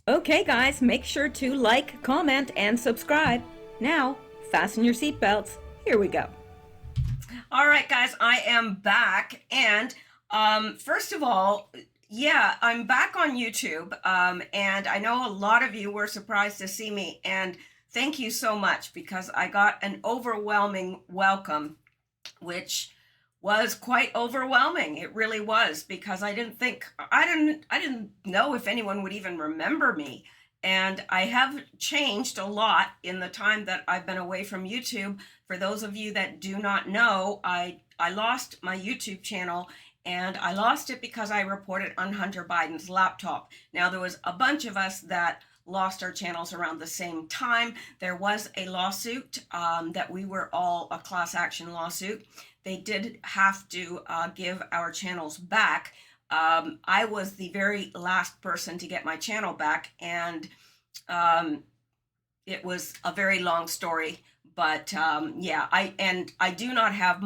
Okay, guys, make sure to like, comment, and subscribe. Now, fasten your seatbelts. Here we go. All right, guys, I am back. And first of all, yeah, I'm back on YouTube. And I know a lot of you were surprised to see me. And thank you so much, because I got an overwhelming welcome, which was quite overwhelming. It really was, because I didn't know if anyone would even remember me. And I have changed a lot in the time that I've been away from YouTube. For those of you that do not know, I lost my YouTube channel, and I lost it because I reported on Hunter Biden's laptop. Now, there was a bunch of us that lost our channels around the same time. There was a lawsuit that we were all a class action lawsuit. They did have to give our channels back. I was the very last person to get my channel back, and it was a very long story. But yeah, I do not have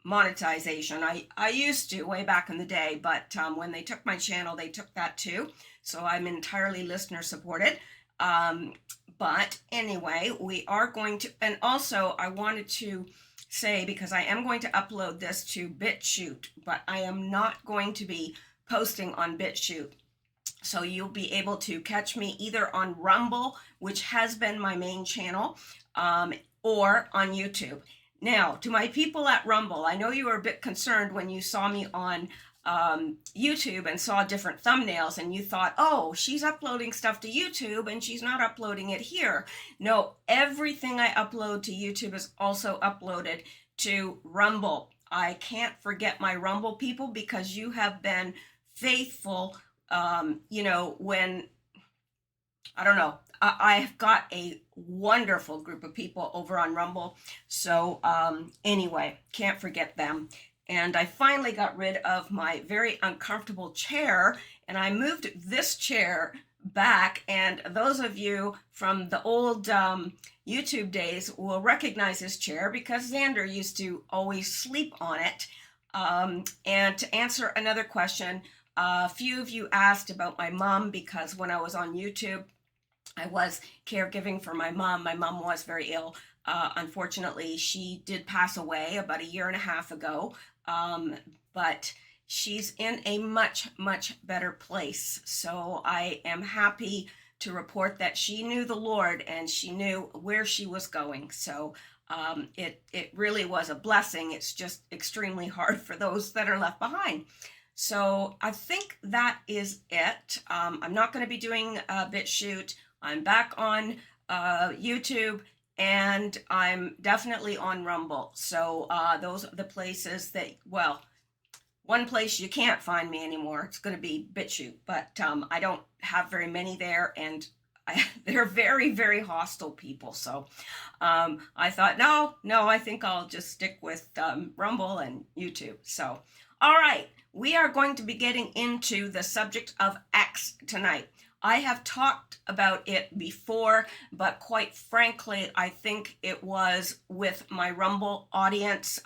monetization. I used to way back in the day, but when they took my channel, they took that too. So I'm entirely listener supported. But anyway, we are going to, and also I wanted to say, because I am going to upload this to BitChute, but I am not going to be posting on BitChute. So you'll be able to catch me either on Rumble, which has been my main channel, or on YouTube. Now, to my people at Rumble, I know you were a bit concerned when you saw me on YouTube and saw different thumbnails, and you thought, oh, she's uploading stuff to YouTube and she's not uploading it here. No, everything I upload to YouTube is also uploaded to Rumble. I can't forget my Rumble people, because you have been faithful. When, I don't know, I've got a wonderful group of people over on Rumble. So anyway, can't forget them. And I finally got rid of my very uncomfortable chair, and I moved this chair back. And those of you from the old YouTube days will recognize this chair, because Xander used to always sleep on it. And to answer another question, a few of you asked about my mom, because when I was on YouTube, I was caregiving for my mom. My mom was very ill. Unfortunately, she did pass away about a year and a half ago. But she's in a much, much better place. So I am happy to report that she knew the Lord, and she knew where she was going. So it really was a blessing. It's just extremely hard for those that are left behind. So I think that is it. I'm not going to be doing BitChute. I'm back on YouTube, and I'm definitely on Rumble. So those are the places that, well, one place you can't find me anymore, it's going to be BitChute. But I don't have very many there, and they're very, very hostile people. So I thought, no, I think I'll just stick with Rumble and YouTube. So, all right, we are going to be getting into the subject of X tonight. I have talked about it before, but quite frankly, I think it was with my Rumble audience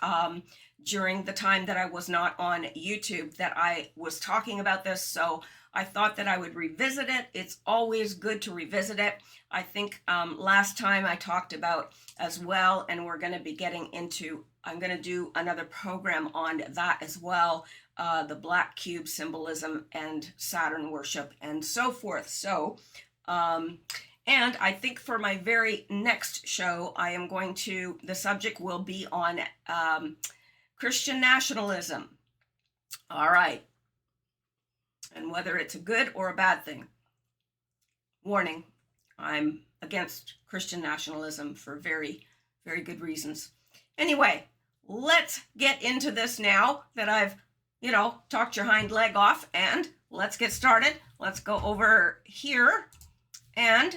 during the time that I was not on YouTube that I was talking about this. So I thought that I would revisit it. It's always good to revisit it. I think last time I talked about as well, and we're going to be getting into, I'm going to do another program on that as well. The black cube symbolism and Saturn worship and so forth. So, and I think for my very next show, the subject will be on Christian nationalism. All right. And whether it's a good or a bad thing. Warning, I'm against Christian nationalism for very, very good reasons. Anyway, let's get into this now that I've talked your hind leg off, and let's get started. Let's go over here and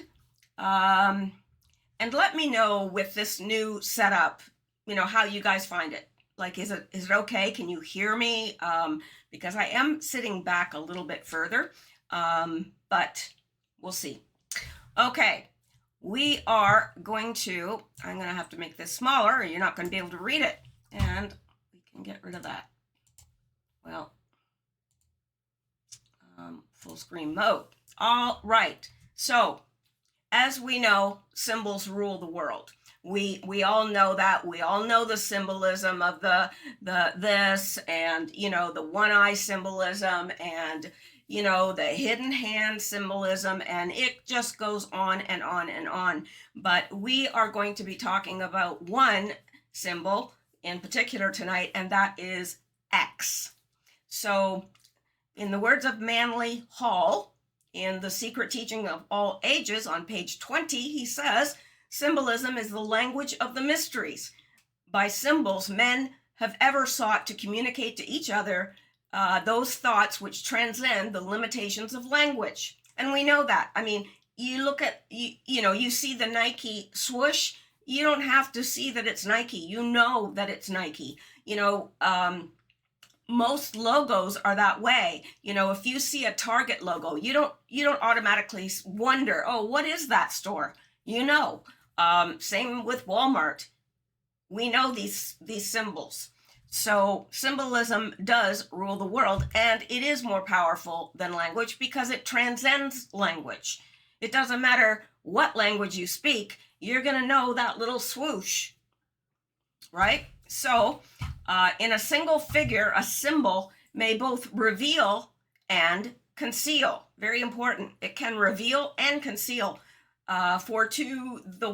let me know with this new setup, how you guys find it. Like, is it okay? Can you hear me? Because I am sitting back a little bit further, but we'll see. Okay, I'm going to have to make this smaller, or you're not going to be able to read it. And we can get rid of that. Well, full screen mode. All right. So, as we know, symbols rule the world. We all know that. We all know the symbolism of the this, and the one eye symbolism, and the hidden hand symbolism, and it just goes on and on and on. But we are going to be talking about one symbol in particular tonight, and that is X. So, in the words of Manly Hall, in The Secret Teaching of All Ages on page 20, he says, symbolism is the language of the mysteries. By symbols, men have ever sought to communicate to each other those thoughts which transcend the limitations of language. And we know that. I mean, you look at, you see the Nike swoosh. You don't have to see that it's Nike. You know that it's Nike. Most logos are that way. If you see a Target logo, you don't automatically wonder, oh, what is that store? Same with Walmart. We know these symbols. So symbolism does rule the world, and it is more powerful than language because it transcends language. It doesn't matter what language you speak, you're going to know that little swoosh, right? So in a single figure, a symbol may both reveal and conceal. Very important. It can reveal and conceal. For to the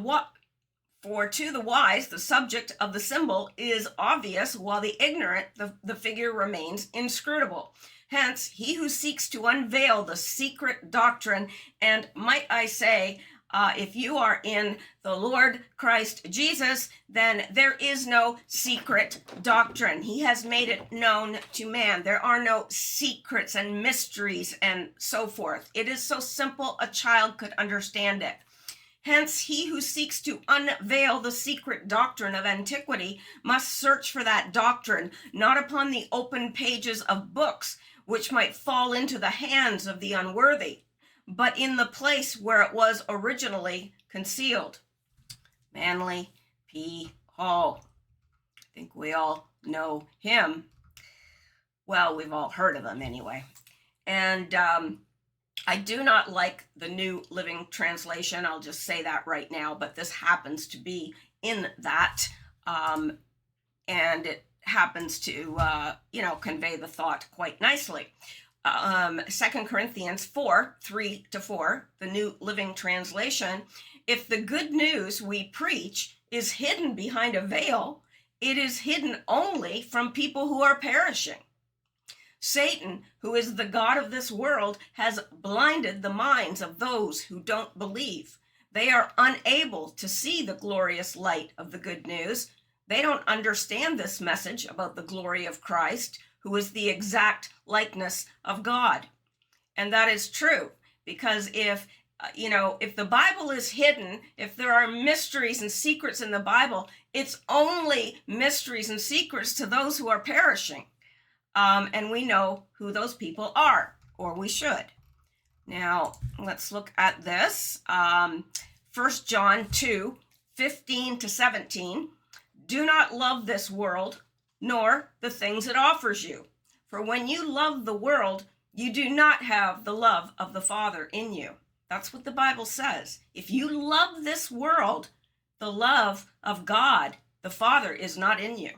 wise, the subject of the symbol is obvious, while the ignorant, the figure remains inscrutable. Hence, he who seeks to unveil the secret doctrine, and might I say, if you are in the Lord Christ Jesus, then there is no secret doctrine. He has made it known to man. There are no secrets and mysteries and so forth. It is so simple a child could understand it. Hence, he who seeks to unveil the secret doctrine of antiquity must search for that doctrine, not upon the open pages of books, which might fall into the hands of the unworthy, but in the place where it was originally concealed. Manly P. Hall. I think we all know him. Well, we've all heard of him anyway. And I do not like the New Living Translation. I'll just say that right now, but this happens to be in that. And it happens to, convey the thought quite nicely. 2 Corinthians 4, 3-4, the New Living Translation. If the good news we preach is hidden behind a veil, it is hidden only from people who are perishing. Satan, who is the god of this world, has blinded the minds of those who don't believe. They are unable to see the glorious light of the good news. They don't understand this message about the glory of Christ, who is the exact likeness of God. And that is true, because if the Bible is hidden, if there are mysteries and secrets in the Bible, it's only mysteries and secrets to those who are perishing. And we know who those people are, or we should. Now, let's look at this. 1 John 2, 15-17. Do not love this world, nor the things it offers you. For when you love the world, you do not have the love of the Father in you. That's what the Bible says. If you love this world, the love of God, the Father, is not in you.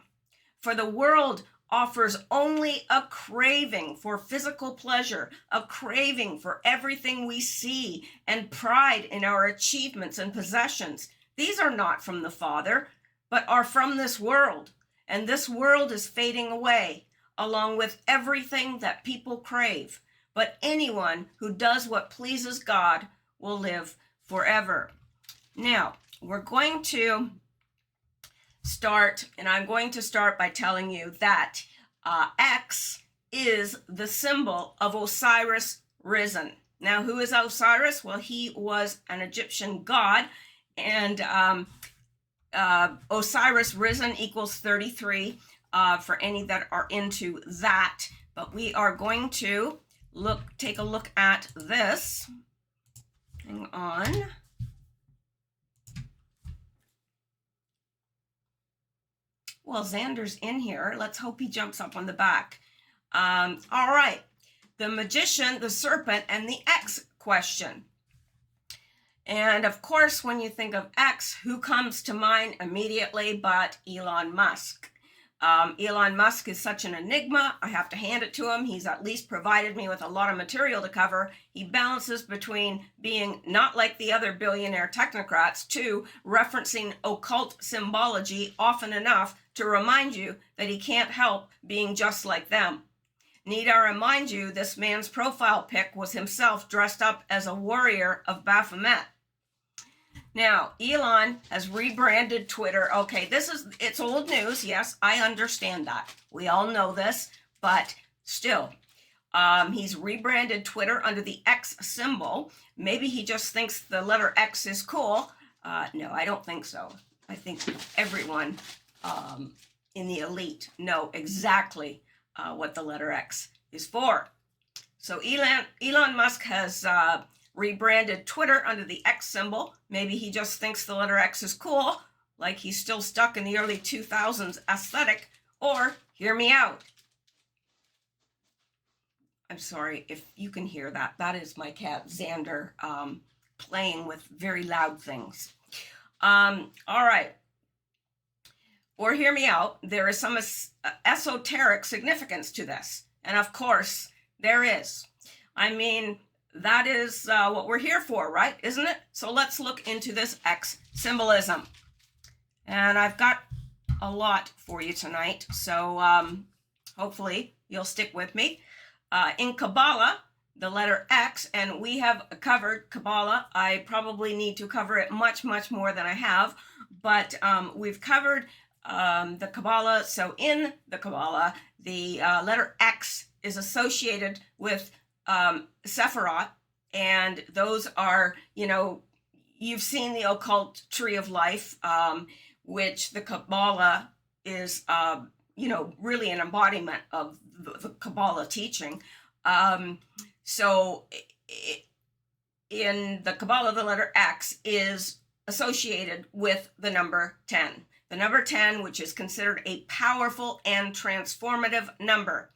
For the world offers only a craving for physical pleasure, a craving for everything we see, and pride in our achievements and possessions. These are not from the Father, but are from this world. And this world is fading away, along with everything that people crave. But anyone who does what pleases God will live forever. Now, we're going to start, and I'm going to start by telling you that X is the symbol of Osiris risen. Now, who is Osiris? Well, he was an Egyptian god, and Osiris risen equals 33 for any that are into that. But we are going to take a look at this. Hang on. Well, Xander's in here. Let's hope he jumps up on the back. All right. The magician, the serpent, and the X question. And of course, when you think of X, who comes to mind immediately but Elon Musk? Elon Musk is such an enigma. I have to hand it to him. He's at least provided me with a lot of material to cover. He balances between being not like the other billionaire technocrats to referencing occult symbology often enough to remind you that he can't help being just like them. Need I remind you, this man's profile pic was himself dressed up as a warrior of Baphomet. Now, Elon has rebranded Twitter. Okay, it's old news. Yes, I understand that. We all know this, but still, he's rebranded Twitter under the X symbol. Maybe he just thinks the letter X is cool. No, I don't think so. I think everyone in the elite know exactly what the letter X is for. So Elon Musk has rebranded Twitter under the X symbol. Maybe he just thinks the letter X is cool, like he's still stuck in the early 2000s aesthetic, or hear me out. I'm sorry if you can hear that. That is my cat, Xander, playing with very loud things. All right. Or hear me out. There is some esoteric significance to this. And of course, there is. I mean, that is what we're here for, right? Isn't it? So let's look into this X symbolism. And I've got a lot for you tonight. So hopefully you'll stick with me. In Kabbalah, the letter X, and we have covered Kabbalah. I probably need to cover it much, much more than I have. But we've covered the Kabbalah. So in the Kabbalah, the letter X is associated with Sephiroth, and those are, you've seen the occult tree of life, which the Kabbalah is, really an embodiment of the Kabbalah teaching. So in the Kabbalah, the letter X is associated with the number 10. The number 10, which is considered a powerful and transformative number.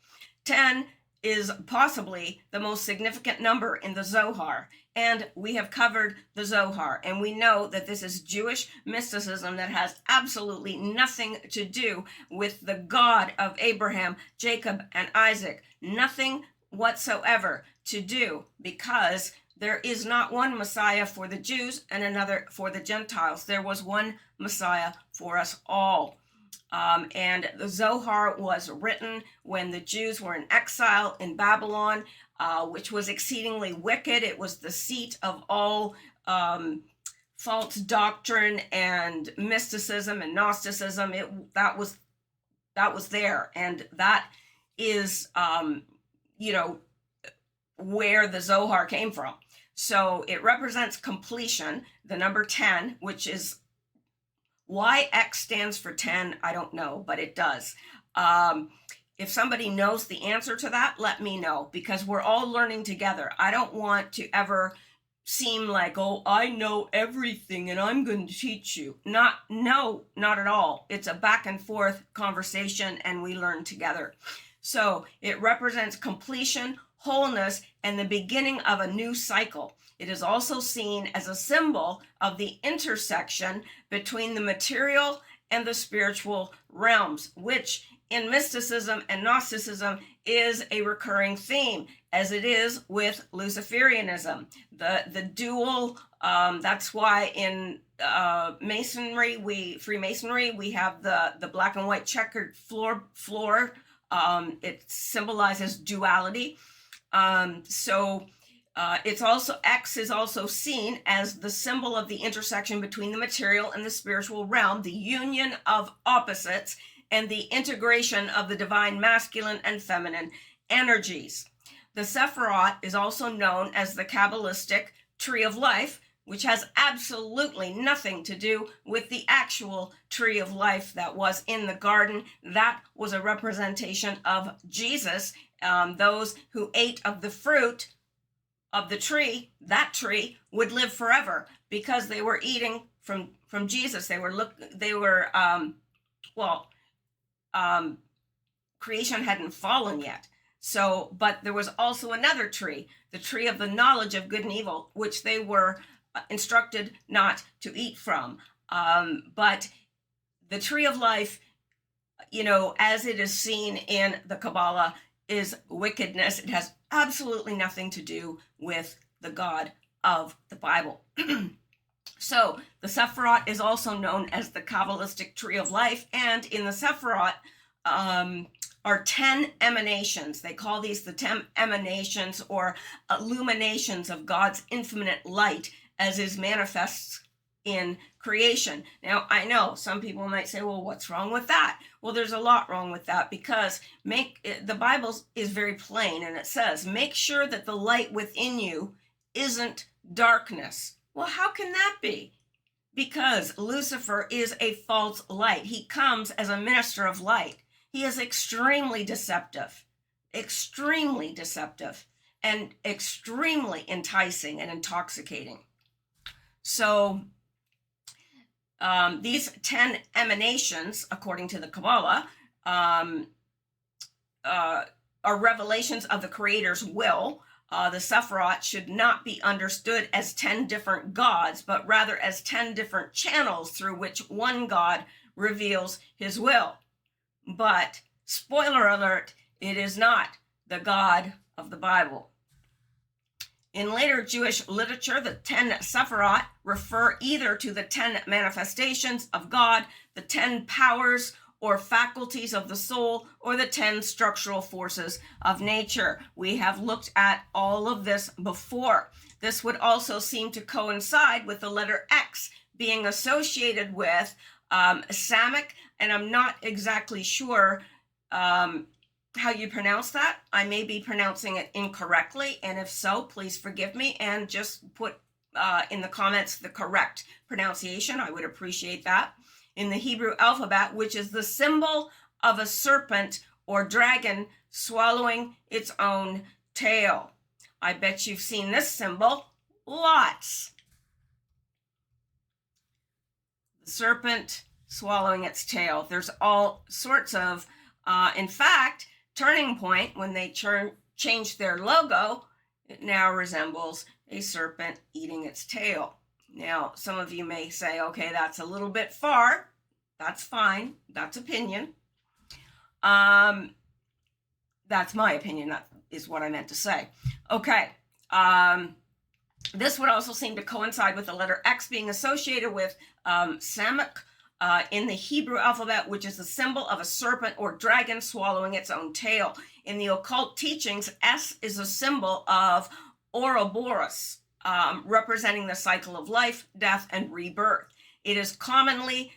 10 is possibly the most significant number in the Zohar. And we have covered the Zohar. And we know that this is Jewish mysticism that has absolutely nothing to do with the God of Abraham, Jacob, and Isaac. Nothing whatsoever to do, because there is not one Messiah for the Jews and another for the Gentiles. There was one Messiah for us all. And the Zohar was written when the Jews were in exile in Babylon, which was exceedingly wicked. It was the seat of all false doctrine and mysticism and Gnosticism. That was there, and that is where the Zohar came from. So it represents completion, the number 10, which is why X stands for 10, I don't know, but it does. If somebody knows the answer to that, let me know, because we're all learning together. I don't want to ever seem like, oh, I know everything and I'm going to teach you. Not at all. It's a back and forth conversation and we learn together. So it represents completion, wholeness, and the beginning of a new cycle. It is also seen as a symbol of the intersection between the material and the spiritual realms, which in mysticism and Gnosticism is a recurring theme, as it is with Luciferianism. The dual, that's why in Freemasonry, we have the black and white checkered floor. It symbolizes duality. It's also, X is also seen as the symbol of the intersection between the material and the spiritual realm, the union of opposites, and the integration of the divine masculine and feminine energies. The Sephiroth is also known as the Kabbalistic tree of life, which has absolutely nothing to do with the actual tree of life that was in the garden. That was a representation of Jesus. Those who ate of the fruit of the tree, that tree would live forever because they were eating from Jesus. Creation hadn't fallen yet. So, but there was also another tree, the tree of the knowledge of good and evil, which they were instructed not to eat from. But the tree of life, as it is seen in the Kabbalah, is wickedness. It has absolutely nothing to do with the God of the Bible. So the Sephirot is also known as the Kabbalistic tree of life, and in the Sephirot are 10 emanations. They call these the 10 emanations or illuminations of God's infinite light as is manifests in creation. Now, I know some people might say, well, what's wrong with that? Well, there's a lot wrong with that, because the Bible is very plain, and it says, make sure that the light within you isn't darkness. Well, how can that be? Because Lucifer is a false light. He comes as a minister of light. He is extremely deceptive, and extremely enticing and intoxicating. So these 10 emanations, according to the Kabbalah, are revelations of the Creator's will. The Sephirot should not be understood as 10 different gods, but rather as 10 different channels through which one God reveals his will. But, spoiler alert, it is not the God of the Bible. In later Jewish literature, the 10 Sephirot refer either to the 10 manifestations of God, the 10 powers or faculties of the soul, or the 10 structural forces of nature. We have looked at all of this before. This would also seem to coincide with the letter X being associated with Samic, and I'm not exactly sure how you pronounce that. I may be pronouncing it incorrectly, and if so, please forgive me and just put in the comments the correct pronunciation. I would appreciate that. In the Hebrew alphabet, which is the symbol of a serpent or dragon swallowing its own tail. I bet you've seen this symbol lots. The serpent swallowing its tail. There's all sorts of, in fact, Turning Point, when they changed their logo, it now resembles a serpent eating its tail. Now, some of you may say, okay, that's a little bit far. That's fine. That's opinion. That's my opinion. That is what I meant to say. Okay. This would also seem to coincide with the letter X being associated with Samic in the Hebrew alphabet, which is the symbol of a serpent or dragon swallowing its own tail. In the occult teachings, S is a symbol of Ouroboros, representing the cycle of life, death, and rebirth. It is commonly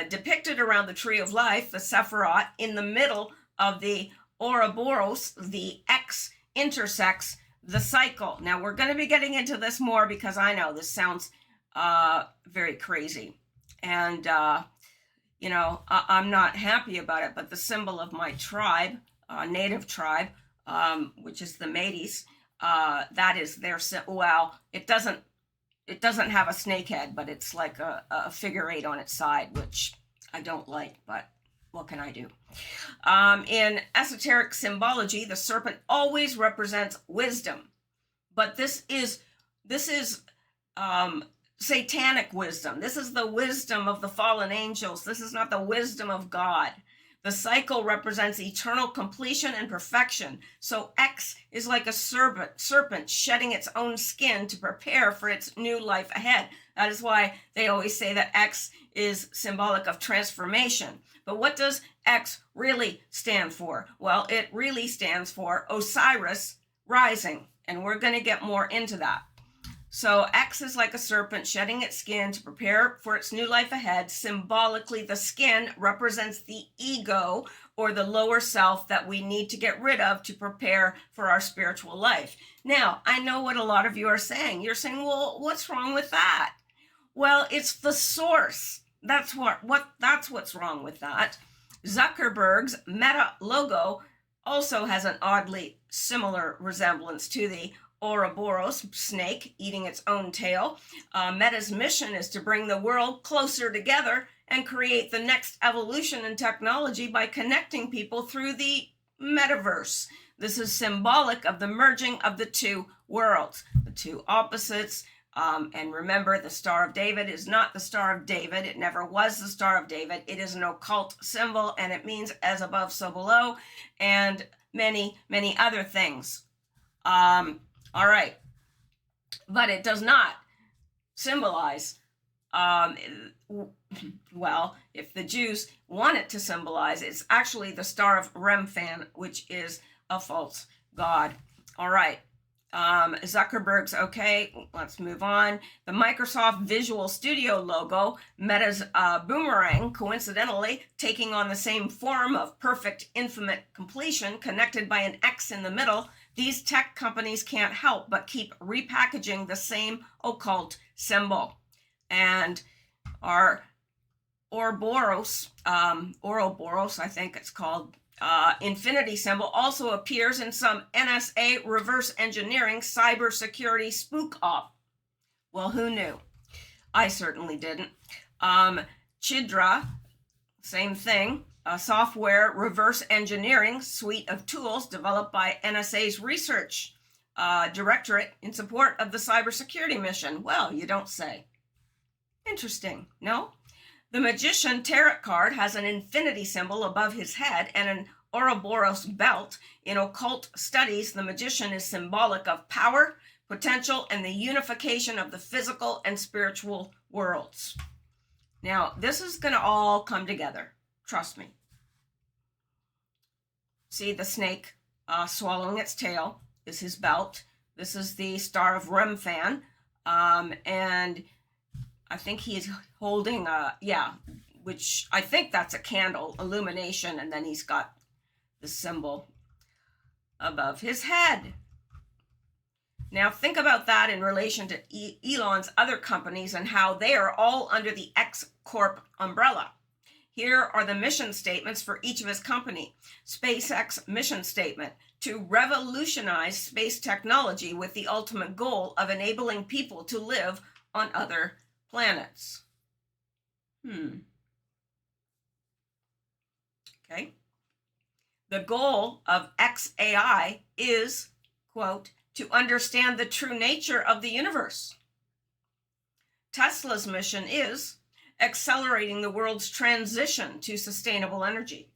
depicted around the tree of life, the Sephirot, in the middle of the Ouroboros. The X intersects the cycle. Now, we're going to be getting into this more because I know this sounds very crazy. And, I'm not happy about it, but the symbol of my tribe, native tribe, which is the Métis, that is their, well, it doesn't have a snake head, but it's like a figure 8 on its side, which I don't like, but what can I do? In esoteric symbology, the serpent always represents wisdom, but this is satanic wisdom. This is the wisdom of the fallen angels. This is not the wisdom of God. The cycle represents eternal completion and perfection. So X is like a serpent shedding its own skin to prepare for its new life ahead. That is why they always say that X is symbolic of transformation. But what does X really stand for? Well, it really stands for Osiris rising, and we're going to get more into that. So X is like a serpent shedding its skin to prepare for its new life ahead. Symbolically, the skin represents the ego or the lower self that we need to get rid of to prepare for our spiritual life. Now, I know what a lot of you are saying. You're saying, well, what's wrong with that? Well, it's the source. That's what's wrong with that. Zuckerberg's Meta logo also has an oddly similar resemblance to the Ouroboros snake eating its own tail. Meta's mission is to bring the world closer together and create the next evolution in technology by connecting people through the metaverse. This is symbolic of the merging of the two worlds, the two opposites. And remember, the Star of David is not the Star of David. It never was the Star of David. It is an occult symbol, and it means as above, so below, and many, many other things. All right. But it does not symbolize, well, if the Jews want it to symbolize, it's actually the Star of Remphan, which is a false god. All right. Zuckerberg's okay. Let's move on. The Microsoft Visual Studio logo, Meta's boomerang, coincidentally taking on the same form of perfect infinite completion, connected by an X in the middle. These tech companies can't help but keep repackaging the same occult symbol. And our Ouroboros, I think it's called, infinity symbol also appears in some NSA reverse engineering cybersecurity spook op. Well, who knew? I certainly didn't. Chidra, same thing, a software reverse engineering suite of tools developed by NSA's research directorate in support of the cybersecurity mission. Well, you don't say. Interesting, no? The Magician tarot card has an infinity symbol above his head and an Ouroboros belt. In occult studies, the magician is symbolic of power, potential, and the unification of the physical and spiritual worlds. Now, this is going to all come together. Trust me. See the snake swallowing its tail is his belt. This is the Star of Remphan. And I think he's holding which I think that's a candle, illumination, and then he's got the symbol above his head. Now think about that in relation to Elon's other companies and how they are all under the X Corp umbrella. Here are the mission statements for each of his company. SpaceX mission statement: to revolutionize space technology with the ultimate goal of enabling people to live on other planets. Okay. The goal of XAI is, quote, to understand the true nature of the universe. Tesla's mission is accelerating the world's transition to sustainable energy.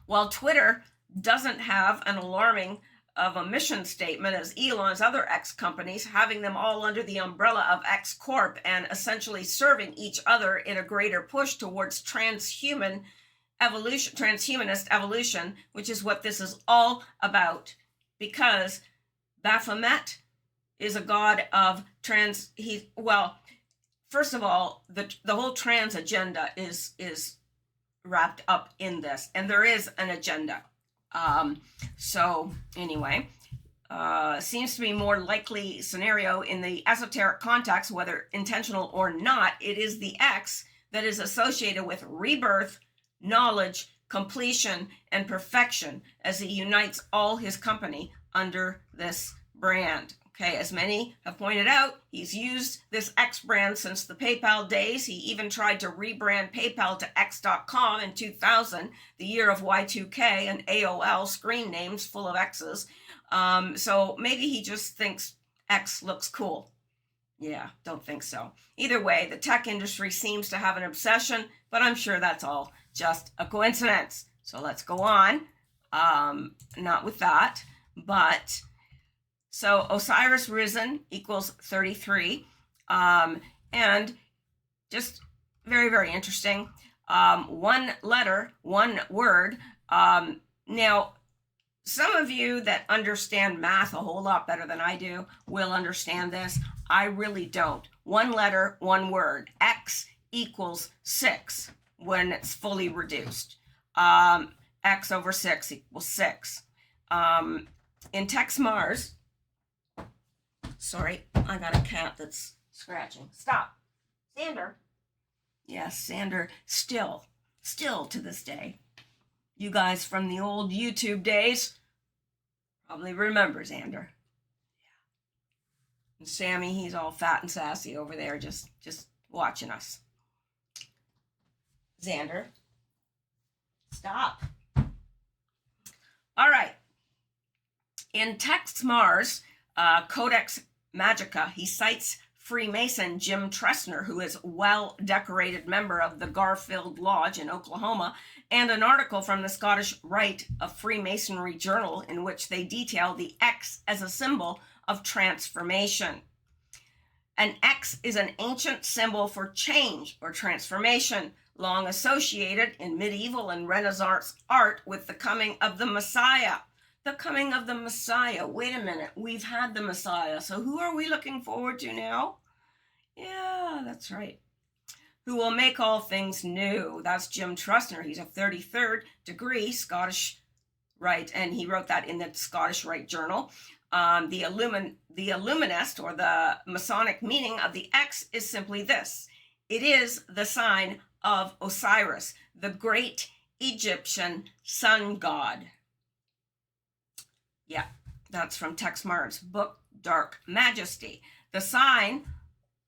While Twitter doesn't have an alarming of a mission statement as Elon's other X companies, having them all under the umbrella of X Corp and essentially serving each other in a greater push towards transhumanist evolution, which is what this is all about, because Baphomet is a god of first of all, the whole trans agenda is wrapped up in this, and there is an agenda. So anyway, seems to be more likely scenario in the esoteric context, whether intentional or not, it is the X that is associated with rebirth, knowledge, completion, and perfection as he unites all his company under this brand. Okay, as many have pointed out, he's used this X brand since the PayPal days. He even tried to rebrand PayPal to X.com in 2000, the year of Y2K and AOL screen names full of X's. So maybe he just thinks X looks cool. Yeah, don't think so. Either way, the tech industry seems to have an obsession, but I'm sure that's all just a coincidence. So let's go on. Not with that, but... So Osiris risen equals 33, and just very, very interesting. One letter, one word. Now, some of you that understand math a whole lot better than I do will understand this. I really don't. One letter, one word. X equals 6 when it's fully reduced. X over 6 equals 6. In Tex Mars, sorry, I got a cat that's scratching. Stop. Sander. Yes, Sander, still to this day. You guys from the old YouTube days probably remember Xander. Yeah. And Sammy, he's all fat and sassy over there, just watching us. Xander, stop. All right, In Text Mars, Codex Magica, he cites Freemason Jim Tressner, who is a well-decorated member of the Garfield Lodge in Oklahoma, and an article from the Scottish Rite of Freemasonry Journal in which they detail the X as a symbol of transformation. An X is an ancient symbol for change or transformation, long associated in medieval and Renaissance art with the coming of the Messiah. The coming of the Messiah. Wait a minute, we've had the Messiah, so who are we looking forward to now? Yeah, that's right. Who will make all things new. That's Jim Tressner. He's a 33rd degree Scottish Rite, and he wrote that in the Scottish Rite Journal. The Illuminist, or the Masonic meaning of the X, is simply this. It is the sign of Osiris, the great Egyptian sun god. Yeah, that's from Tex Mars' book, Dark Majesty. The sign,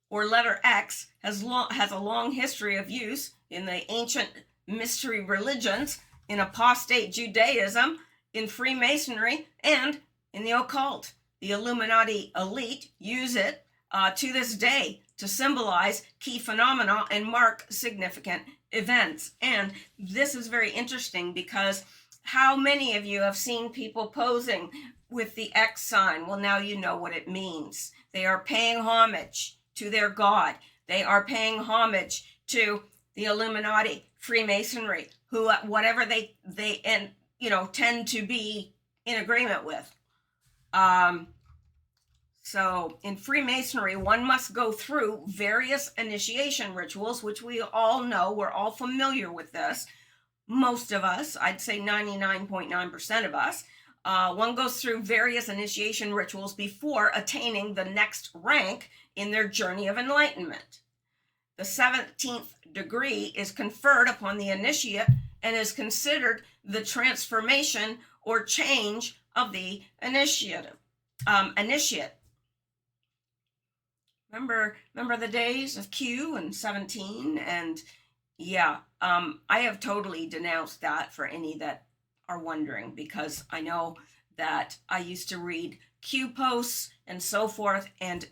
or letter X, has a long history of use in the ancient mystery religions, in apostate Judaism, in Freemasonry, and in the occult. The Illuminati elite use it to this day to symbolize key phenomena and mark significant events. And this is very interesting because how many of you have seen people posing with the X sign? Well, now you know what it means. They are paying homage to their God. They are paying homage to the Illuminati, Freemasonry, who whatever they tend to be in agreement with. So in Freemasonry, one must go through various initiation rituals, which we all know. We're all familiar with this. Most of us, I'd say 99.9% of us, one goes through various initiation rituals before attaining the next rank in their journey of enlightenment. The 17th degree is conferred upon the initiate and is considered the transformation or change of the initiate. Remember the days of Q and 17? And yeah, I have totally denounced that for any that are wondering, because I know that I used to read Q posts and so forth, and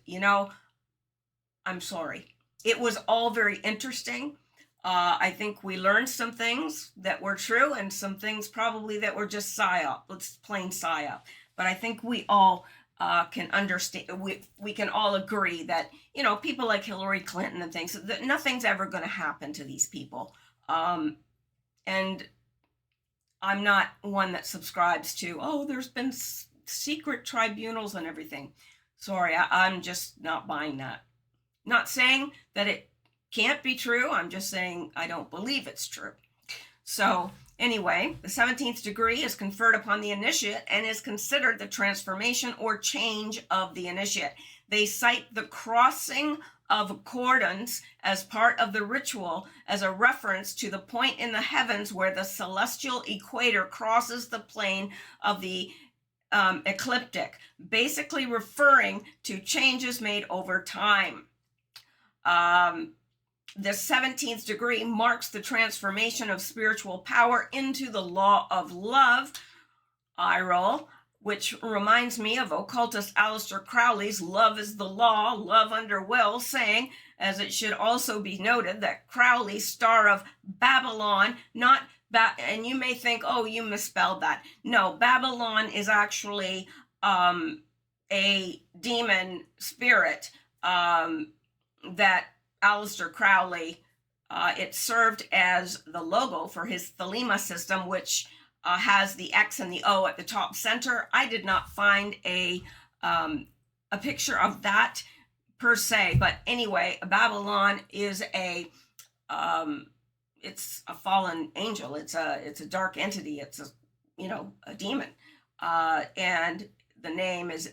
I'm sorry. It was all very interesting. I think we learned some things that were true and some things probably that were just psyop. It's plain psyop. But I think we all can understand, we can all agree that, people like Hillary Clinton and things, that nothing's ever going to happen to these people. And I'm not one that subscribes to, there's been secret tribunals and everything. Sorry, I'm just not buying that. Not saying that it can't be true. I'm just saying I don't believe it's true. So anyway, the 17th degree is conferred upon the initiate and is considered the transformation or change of the initiate. They cite the crossing of accordance as part of the ritual as a reference to the point in the heavens where the celestial equator crosses the plane of the ecliptic, basically referring to changes made over time. The 17th degree marks the transformation of spiritual power into the law of love, eye roll, which reminds me of occultist Aleister Crowley's Love is the Law, Love Under Will, saying, as it should also be noted, that Crowley, star of Babylon, and you may think, you misspelled that. No, Babylon is actually a demon spirit that Aleister Crowley, it served as the logo for his Thelema system, which has the X and the O at the top center. I did not find a picture of that per se, but anyway, Babylon is it's a fallen angel. It's a dark entity. It's a demon, and the name is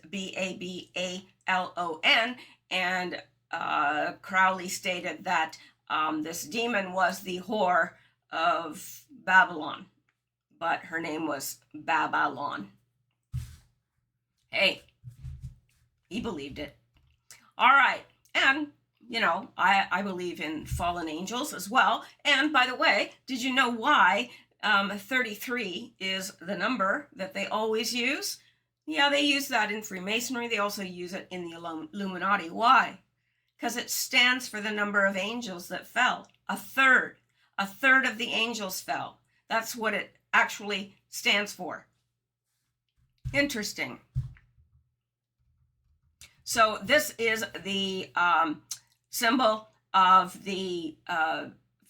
Babalon, and Crowley stated that this demon was the whore of Babylon, but her name was Babylon. Hey, he believed it. All right, and I believe in fallen angels as well. And by the way, did you know why 33 is the number that they always use? Yeah, they use that in Freemasonry. They also use it in the Illuminati. Why? Because it stands for the number of angels that fell. A third. A third of the angels fell. That's what it actually stands for. Interesting. So this is the symbol of the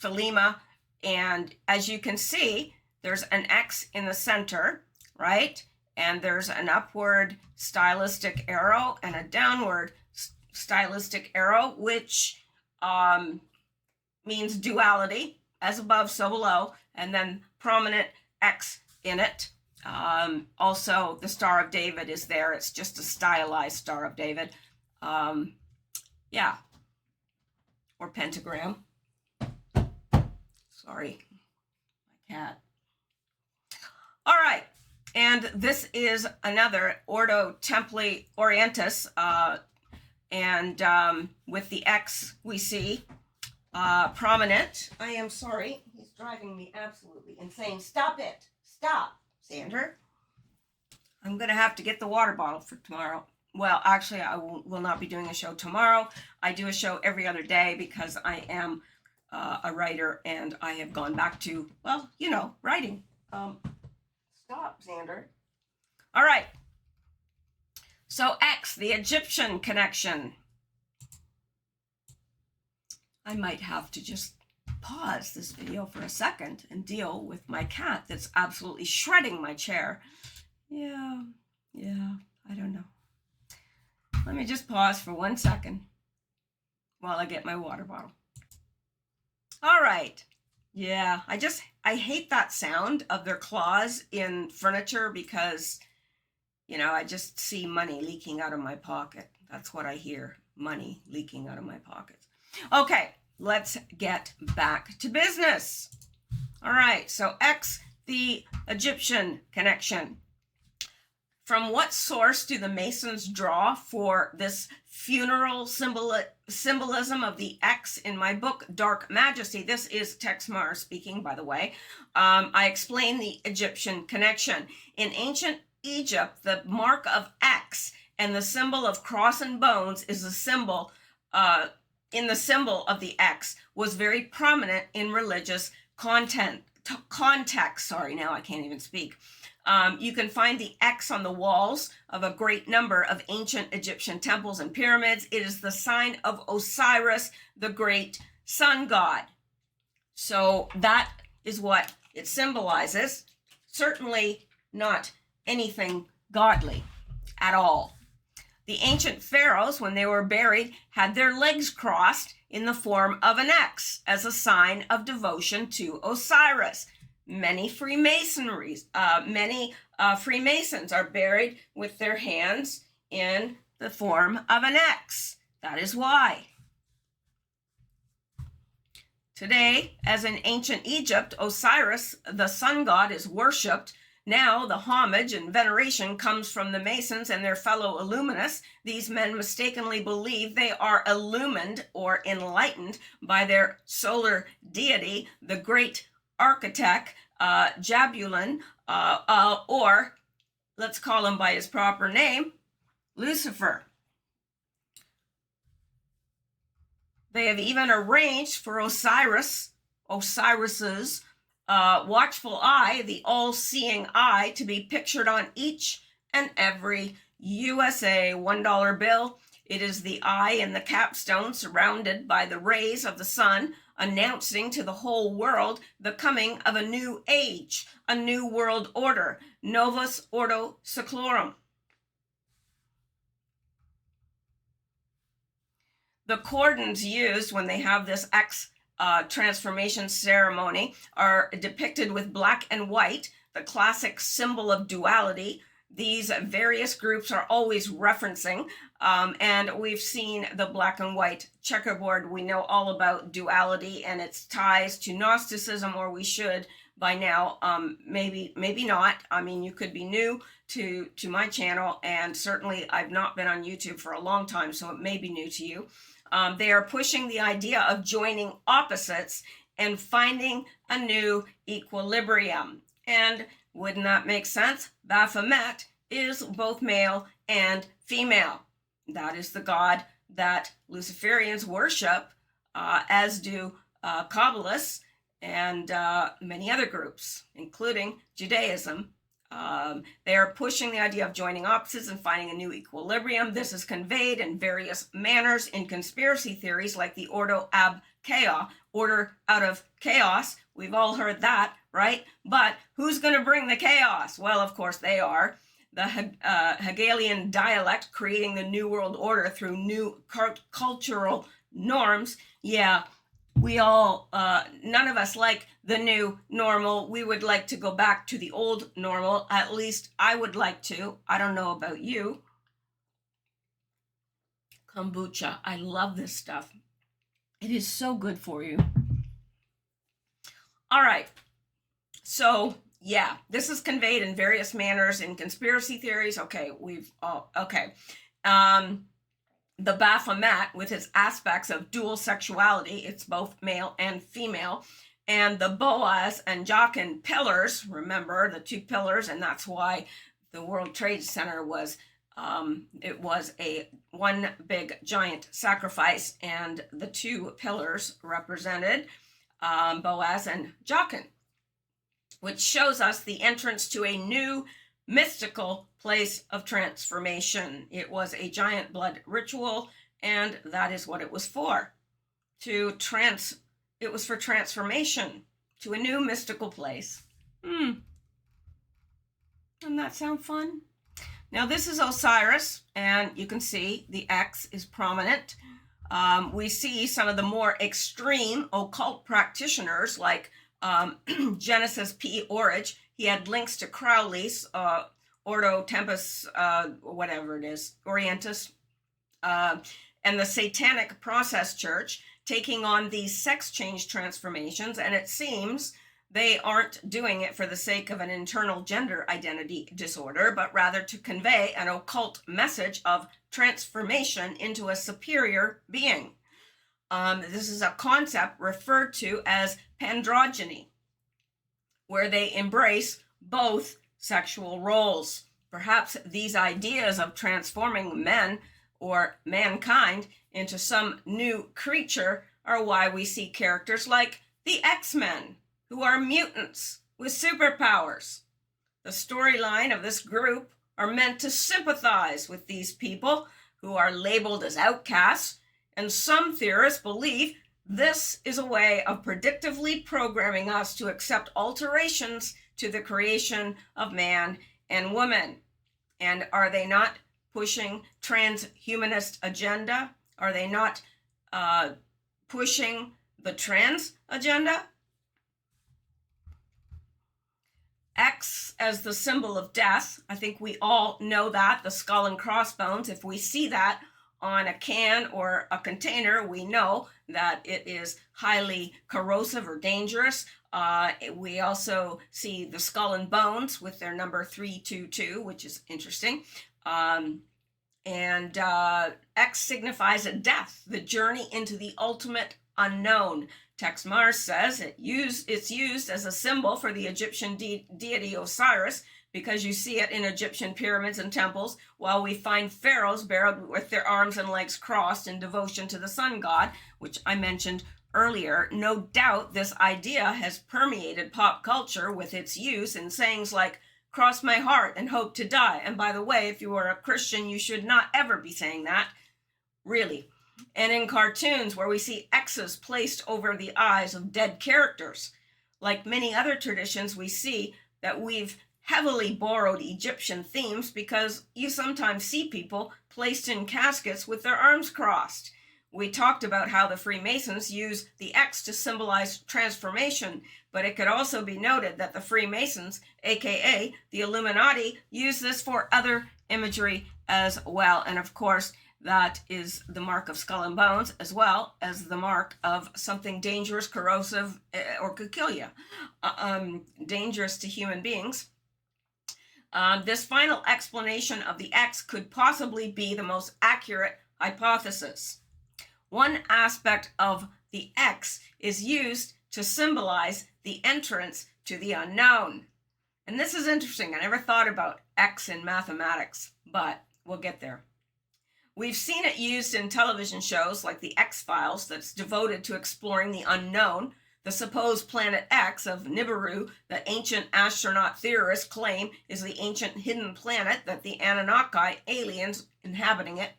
Thelema. And as you can see, there's an X in the center, right? And there's an upward stylistic arrow and a downward stylistic arrow, which means duality, as above, so below, and then prominent X in it. Also, the Star of David is there. It's just a stylized Star of David. Yeah. Or pentagram. Sorry, my cat. All right. And this is another Ordo Templi Orientis, and with the X we see prominent. I am sorry, he's driving me absolutely insane. Stop it. Stop, Sander. I'm going to have to get the water bottle for tomorrow. Well, actually, I will not be doing a show tomorrow. I do a show every other day because I am a writer, and I have gone back to, well, you know, writing. Stop, Xander. All right. So X, the Egyptian connection. I might have to just pause this video for a second and deal with my cat that's absolutely shredding my chair. Yeah, I don't know. Let me just pause for 1 second while I get my water bottle. All right. Yeah, I hate that sound of their claws in furniture because, you know, I just see money leaking out of my pocket. That's what I hear, money leaking out of my pockets. Okay, let's get back to business. All right, so X, the Egyptian connection. From what source do the Masons draw for this funeral symbolism of the X in my book, Dark Majesty? This is Tex Mara speaking, by the way. I explain the Egyptian connection. In ancient Egypt, the mark of X and the symbol of cross and bones is a symbol, in the symbol of the X was very prominent in religious context. Sorry, now I can't even speak. You can find the X on the walls of a great number of ancient Egyptian temples and pyramids. It is the sign of Osiris, the great sun god. So that is what it symbolizes. Certainly not anything godly at all. The ancient pharaohs, when they were buried, had their legs crossed in the form of an X as a sign of devotion to Osiris. Many Freemasons are buried with their hands in the form of an X. That is why. Today, as in ancient Egypt, Osiris, the sun god, is worshipped. Now, the homage and veneration comes from the Masons and their fellow illuminists. These men mistakenly believe they are illumined or enlightened by their solar deity, the great architect, Jabulon, or let's call him by his proper name, Lucifer. They have even arranged for Osiris's watchful eye, the all-seeing eye, to be pictured on each and every USA $1 bill. It is the eye in the capstone surrounded by the rays of the sun, announcing to the whole world the coming of a new age, a new world order, Novus Ordo Seclorum. The cordons used when they have this X transformation ceremony are depicted with black and white, the classic symbol of duality. These various groups are always referencing, and we've seen the black and white checkerboard. We know all about duality and its ties to Gnosticism, or we should by now. Maybe not. I mean, you could be new to my channel, and certainly I've not been on YouTube for a long time, so it may be new to you. They are pushing the idea of joining opposites and finding a new equilibrium. And wouldn't that make sense? Baphomet is both male and female. That is the God that Luciferians worship, as do Kabbalists and many other groups, including Judaism. They are pushing the idea of joining opposites and finding a new equilibrium. This is conveyed in various manners in conspiracy theories like the Ordo ab Chaos, order out of chaos. We've all heard that, right? But who's going to bring the chaos? Well, of course, they are. The Hegelian dialect creating the New World Order through new cultural norms. Yeah, we all, none of us like the new normal. We would like to go back to the old normal. At least I would like to. I don't know about you. Kombucha. I love this stuff. It is so good for you. All right. So, yeah, this is conveyed in various manners in conspiracy theories. Okay, the Baphomet, with its aspects of dual sexuality, it's both male and female, and the Boaz and Jachin pillars, remember the two pillars, and that's why the World Trade Center was, it was a one big giant sacrifice, and the two pillars represented Boaz and Jachin, which shows us the entrance to a new mystical place of transformation. It was a giant blood ritual, and that is what it was for. It was for transformation to a new mystical place. Doesn't that sound fun? Now this is Osiris, and you can see the X is prominent. We see some of the more extreme occult practitioners like Genesis P. Orridge. He had links to Crowley's Ordo Tempus, whatever it is, Orientis, and the Satanic Process Church, taking on these sex change transformations, and it seems they aren't doing it for the sake of an internal gender identity disorder, but rather to convey an occult message of transformation into a superior being. This is a concept referred to as pandrogyny, where they embrace both sexual roles. Perhaps these ideas of transforming men or mankind into some new creature are why we see characters like the X-Men, who are mutants with superpowers. The storyline of this group are meant to sympathize with these people who are labeled as outcasts, and some theorists believe this is a way of predictively programming us to accept alterations to the creation of man and woman. And are they not pushing transhumanist agenda? Are they not pushing the trans agenda? X as the symbol of death. I think we all know that, the skull and crossbones. If we see that on a can or a container, we know that it is highly corrosive or dangerous. We also see the skull and bones with their number 322, which is interesting. X signifies a death, the journey into the ultimate unknown. Tex Mars says it's used as a symbol for the Egyptian deity Osiris, because you see it in Egyptian pyramids and temples, while we find pharaohs buried with their arms and legs crossed in devotion to the sun god, which I mentioned earlier. No doubt this idea has permeated pop culture with its use in sayings like, "Cross my heart and hope to die." And by the way, if you are a Christian, you should not ever be saying that, really. And in cartoons where we see X's placed over the eyes of dead characters. Like many other traditions, we see that we've heavily borrowed Egyptian themes, because you sometimes see people placed in caskets with their arms crossed. We talked about how the Freemasons use the X to symbolize transformation, but it could also be noted that the Freemasons, aka the Illuminati, use this for other imagery as well. And of course, that is the mark of skull and bones, as well as the mark of something dangerous, corrosive, or could kill you, dangerous to human beings. This final explanation of the X could possibly be the most accurate hypothesis. One aspect of the X is used to symbolize the entrance to the unknown. And this is interesting. I never thought about X in mathematics, but we'll get there. We've seen it used in television shows like The X-Files that's devoted to exploring the unknown. The supposed planet X of Nibiru that ancient astronaut theorists claim is the ancient hidden planet that the Anunnaki aliens inhabiting it.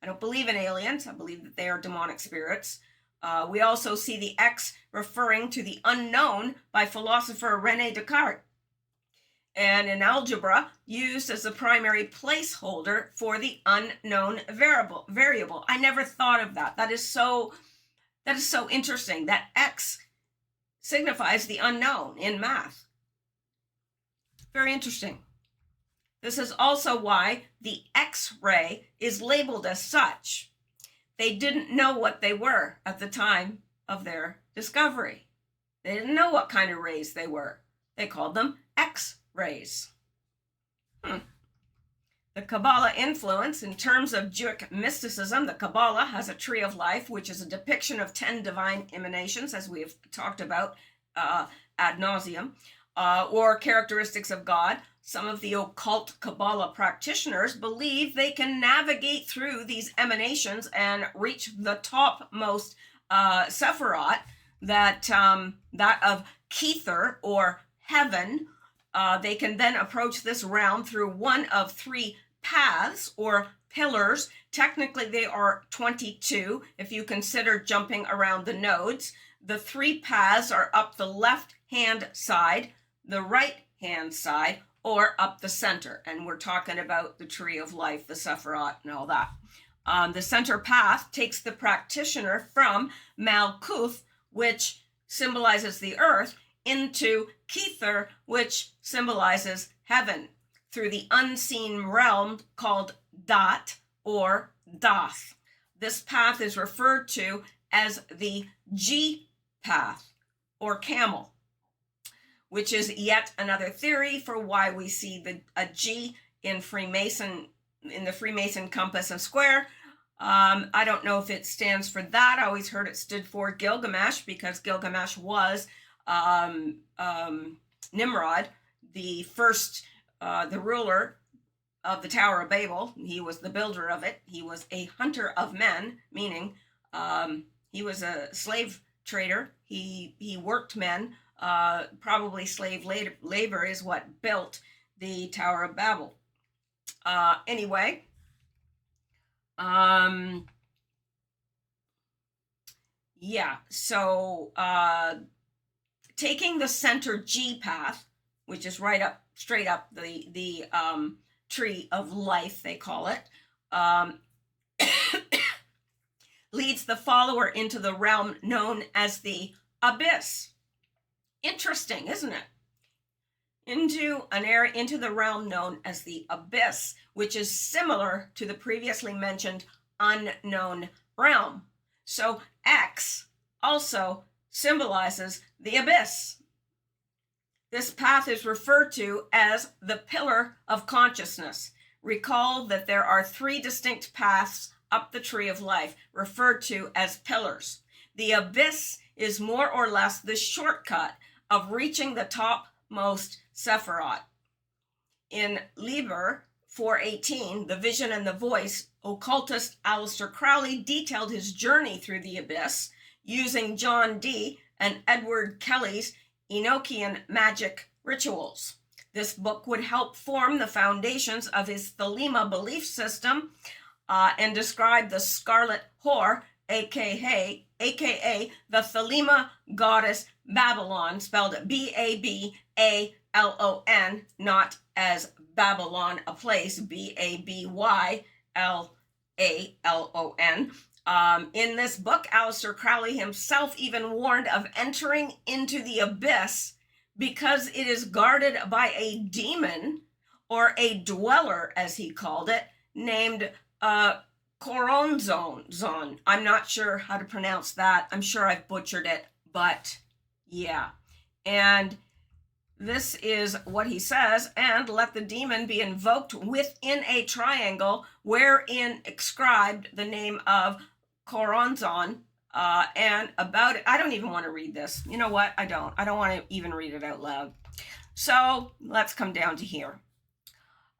I don't believe in aliens. I believe that they are demonic spirits. We also see the X referring to the unknown by philosopher René Descartes, and in algebra used as the primary placeholder for the unknown variable. I never thought of that. That is so interesting. That X signifies the unknown in math. Very interesting. This is also why the X-ray is labeled as such. They didn't know what they were at the time of their discovery. They didn't know what kind of rays they were. They called them X-rays. The Kabbalah influence in terms of Jewish mysticism. The Kabbalah has a tree of life, which is a depiction of 10 divine emanations, as we have talked about ad nauseum, or characteristics of God. Some of the occult Kabbalah practitioners believe they can navigate through these emanations and reach the topmost Sephiroth, that of Kether or heaven. They can then approach this realm through one of 3 paths or pillars. Technically, they are 22 if you consider jumping around the nodes. The 3 paths are up the left-hand side, the right-hand side, or up the center. And we're talking about the tree of life, the Sephiroth, and all that. The center path takes the practitioner from Malkuth, which symbolizes the earth, into Kether, which symbolizes heaven, through the unseen realm called Dat or Dath. This path is referred to as the G path or camel, which is yet another theory for why we see a G in the Freemason compass and square. I don't know if it stands for that. I always heard it stood for Gilgamesh, because Gilgamesh was Nimrod, the first, the ruler of the Tower of Babel. He was the builder of it. He was a hunter of men, meaning he was a slave trader. He worked men. Probably slave labor is what built the Tower of Babel. Anyway, yeah, so taking the center G path, which is right up, straight up the tree of life, they call it, leads the follower into the realm known as the abyss. Interesting, isn't it? Into the realm known as the abyss, which is similar to the previously mentioned unknown realm. So X also symbolizes the abyss. This path is referred to as the pillar of consciousness. Recall that there are 3 distinct paths up the tree of life, referred to as pillars. The abyss is more or less the shortcut of reaching the topmost Sephiroth. In Liber 418, The Vision and the Voice, occultist Aleister Crowley detailed his journey through the abyss using John Dee and Edward Kelly's Enochian magic rituals. This book would help form the foundations of his Thelema belief system and describe the Scarlet Whore, aka the Thelema goddess Babylon, spelled Babylon, not as Babylon, a place, Babylon. In this book, Aleister Crowley himself even warned of entering into the abyss because it is guarded by a demon, or a dweller, as he called it, named Choronzon. I'm not sure how to pronounce that. I'm sure I've butchered it, but yeah. And this is what he says: and let the demon be invoked within a triangle wherein inscribed the name of Choronzon, and about it. I don't even want to read this. You know what? I don't want to even read it out loud. So let's come down to here.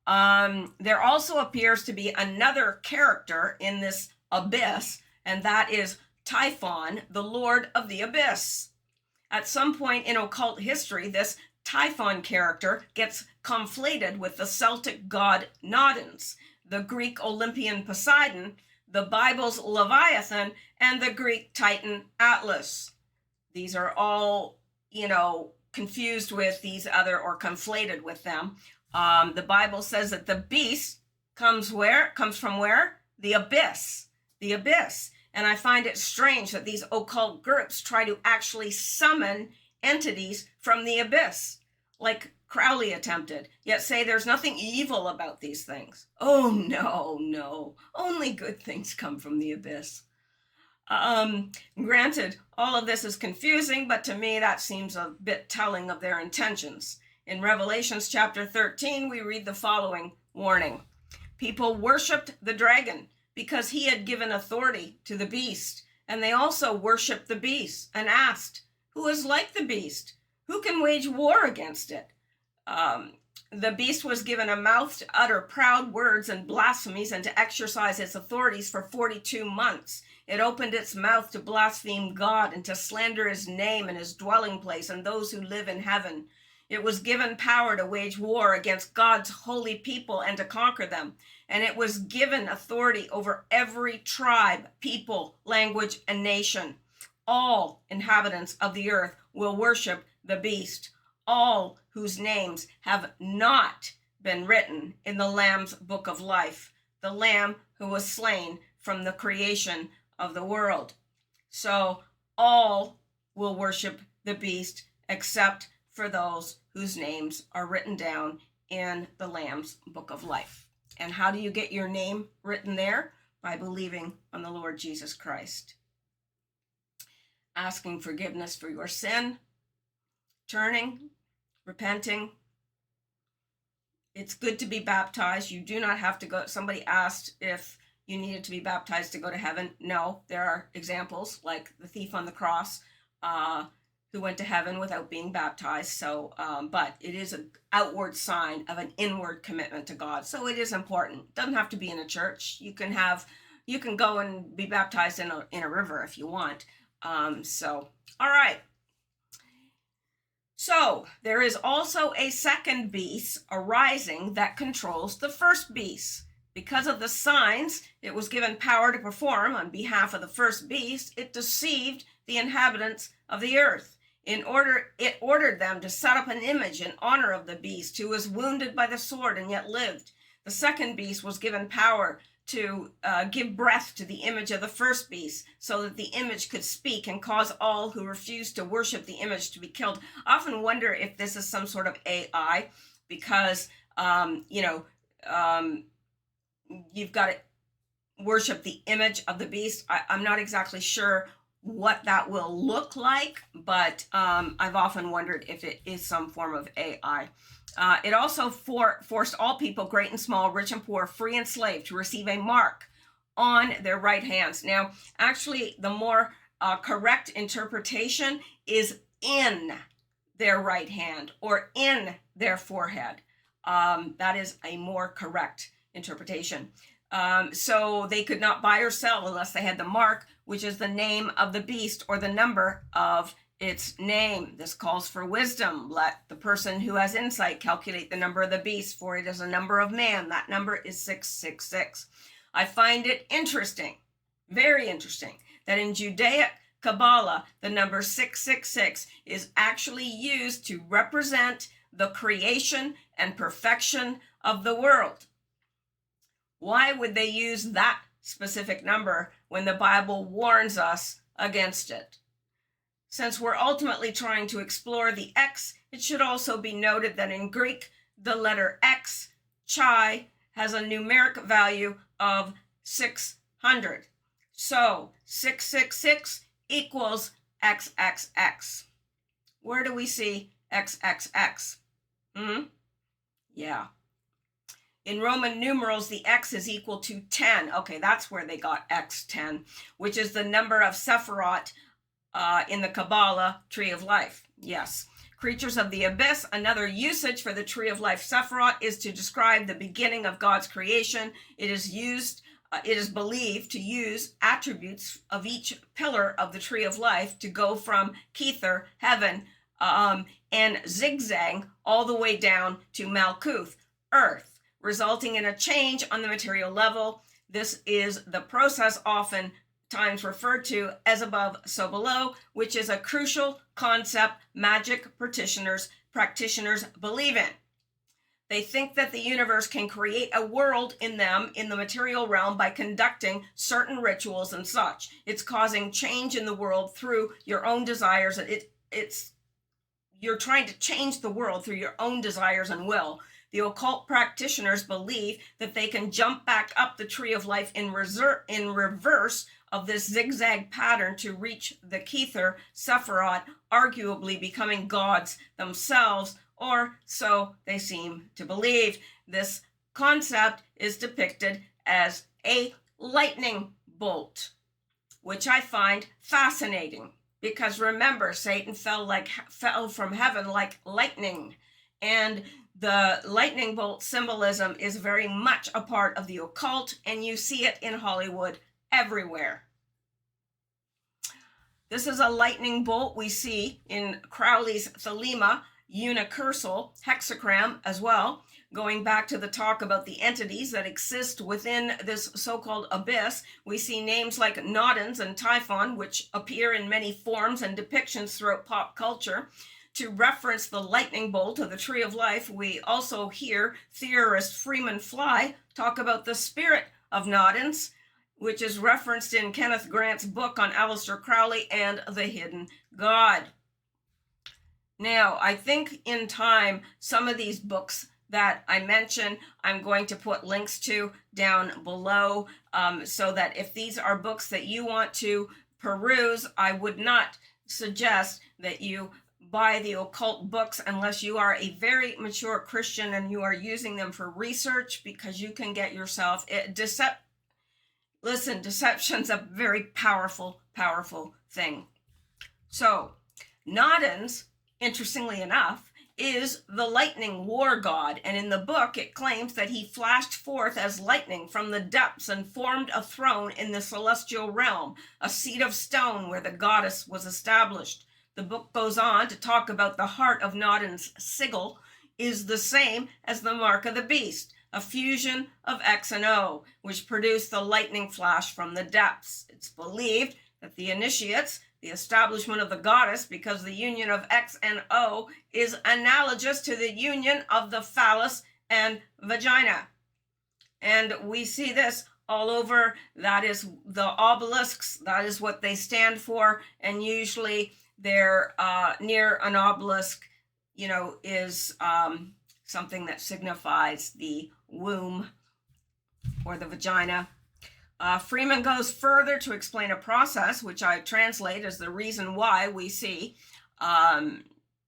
There also appears to be another character in this abyss, and that is Typhon, the Lord of the Abyss. At some point in occult history, this Typhon character gets conflated with the Celtic god Nodens, the Greek Olympian Poseidon, the Bible's Leviathan, and the Greek Titan Atlas. These are all, confused with these other, or conflated with them. The Bible says that the beast comes from where? The abyss. The abyss. And I find it strange that these occult groups try to actually summon entities from the abyss, like Crowley attempted, yet say there's nothing evil about these things. Oh, no. Only good things come from the abyss. Granted, all of this is confusing, but to me that seems a bit telling of their intentions. In Revelations chapter 13, we read the following warning. People worshipped the dragon because he had given authority to the beast, and they also worshipped the beast and asked, who is like the beast? Who can wage war against it? The beast was given a mouth to utter proud words and blasphemies and to exercise its authorities for 42 months. It opened its mouth to blaspheme God and to slander his name and his dwelling place and those who live in heaven. It was given power to wage war against God's holy people and to conquer them. And it was given authority over every tribe, people, language, and nation. All inhabitants of the earth will worship the beast, all whose names have not been written in the Lamb's book of life, the Lamb who was slain from the creation of the world. So all will worship the beast except for those whose names are written down in the Lamb's book of life. And how do you get your name written there? By believing on the Lord Jesus Christ. Asking forgiveness for your sin, turning, repenting. It's good to be baptized. You do not have to go. Somebody asked if you needed to be baptized to go to heaven. No, there are examples like the thief on the cross who went to heaven without being baptized. So, but it is an outward sign of an inward commitment to God. So it is important. It doesn't have to be in a church. You can go and be baptized in a river if you want. All right. So there is also a second beast arising that controls the first beast. Because of the signs it was given power to perform on behalf of the first beast, it deceived the inhabitants of the earth. It ordered them to set up an image in honor of the beast who was wounded by the sword and yet lived. The second beast was given power to give breath to the image of the first beast so that the image could speak and cause all who refused to worship the image to be killed. I often wonder if this is some sort of AI because, you've got to worship the image of the beast. I'm not exactly sure what that will look like, but I've often wondered if it is some form of AI. It also forced all people, great and small, rich and poor, free and slave, to receive a mark on their right hands. Now, actually, the more correct interpretation is in their right hand or in their forehead. That is a more correct interpretation. So they could not buy or sell unless they had the mark, which is the name of the beast or the number of its name. This calls for wisdom. Let the person who has insight calculate the number of the beast, for it is a number of man. That number is 666. I find it interesting, very interesting, that in Judaic Kabbalah, the number 666 is actually used to represent the creation and perfection of the world. Why would they use that specific number when the Bible warns us against it? Since we're ultimately trying to explore the X, it should also be noted that in Greek, the letter X, chi, has a numeric value of 600. So 666 equals XXX. Where do we see XXX? Yeah. In Roman numerals, the X is equal to 10. Okay, that's where they got X10, which is the number of Sephiroth in the Kabbalah tree of life. Yes. Creatures of the abyss. Another usage for the tree of life Sephiroth is to describe the beginning of God's creation. It is believed to use attributes of each pillar of the tree of life to go from Kether, heaven, and zigzag all the way down to Malkuth, earth, resulting in a change on the material level. This is the process often times referred to as above, so below, which is a crucial concept magic practitioners believe in. They think that the universe can create a world in them in the material realm by conducting certain rituals and such. It's causing change in the world through your own desires. You're trying to change the world through your own desires and will. The occult practitioners believe that they can jump back up the tree of life in reverse of this zigzag pattern to reach the Kether, Sephiroth, arguably becoming gods themselves, or so they seem to believe. This concept is depicted as a lightning bolt, which I find fascinating, because remember, Satan fell from heaven like lightning, and the lightning bolt symbolism is very much a part of the occult, and you see it in Hollywood everywhere. This is a lightning bolt we see in Crowley's Thelema unicursal hexagram as well, going back to the talk about the entities that exist within this so-called abyss. We see names like Nodens and Typhon, which appear in many forms and depictions throughout pop culture. To reference the lightning bolt of the Tree of Life, we also hear theorist Freeman Fly talk about the spirit of Nodens, which is referenced in Kenneth Grant's book on Aleister Crowley and the Hidden God. Now, I think in time, some of these books that I mentioned, I'm going to put links to down below, so that if these are books that you want to peruse, I would not suggest that you buy the occult books unless you are a very mature Christian and you are using them for research, because you can get yourself deception's a very powerful thing. So Nodens, interestingly enough, is the lightning war god, and in the book it claims that he flashed forth as lightning from the depths and formed a throne in the celestial realm, a seat of stone where the goddess was established. The book goes on to talk about the heart of Nodens' sigil is the same as the mark of the beast, a fusion of X and O, which produced the lightning flash from the depths. It's believed that the initiates the establishment of the goddess, because the union of X and O is analogous to the union of the phallus and vagina. And we see this all over. That is the obelisks. That is what they stand for. And usually they're near an obelisk, is something that signifies the womb or the vagina. Freeman goes further to explain a process, which I translate as the reason why we see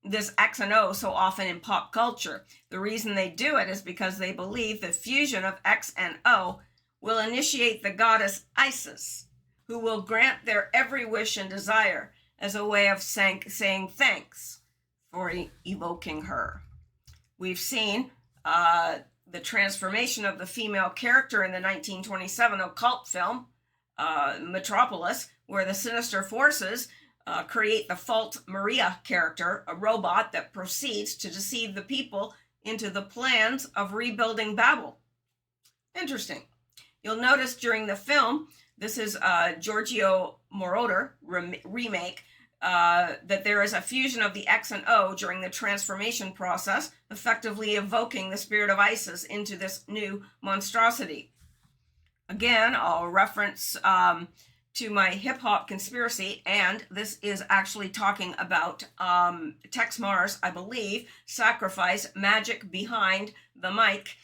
this X and O so often in pop culture. The reason they do it is because they believe the fusion of X and O will initiate the goddess Isis, who will grant their every wish and desire as a way of saying thanks for evoking her. We've seen the transformation of the female character in the 1927 occult film, Metropolis, where the sinister forces create the false Maria character, a robot that proceeds to deceive the people into the plans of rebuilding Babel. Interesting. You'll notice during the film, this is a Giorgio Moroder remake, that there is a fusion of the X and O during the transformation process, effectively evoking the spirit of Isis into this new monstrosity. Again, I'll reference to my hip-hop conspiracy, and this is actually talking about Tex Mars, I believe, sacrifice, magic behind the mic.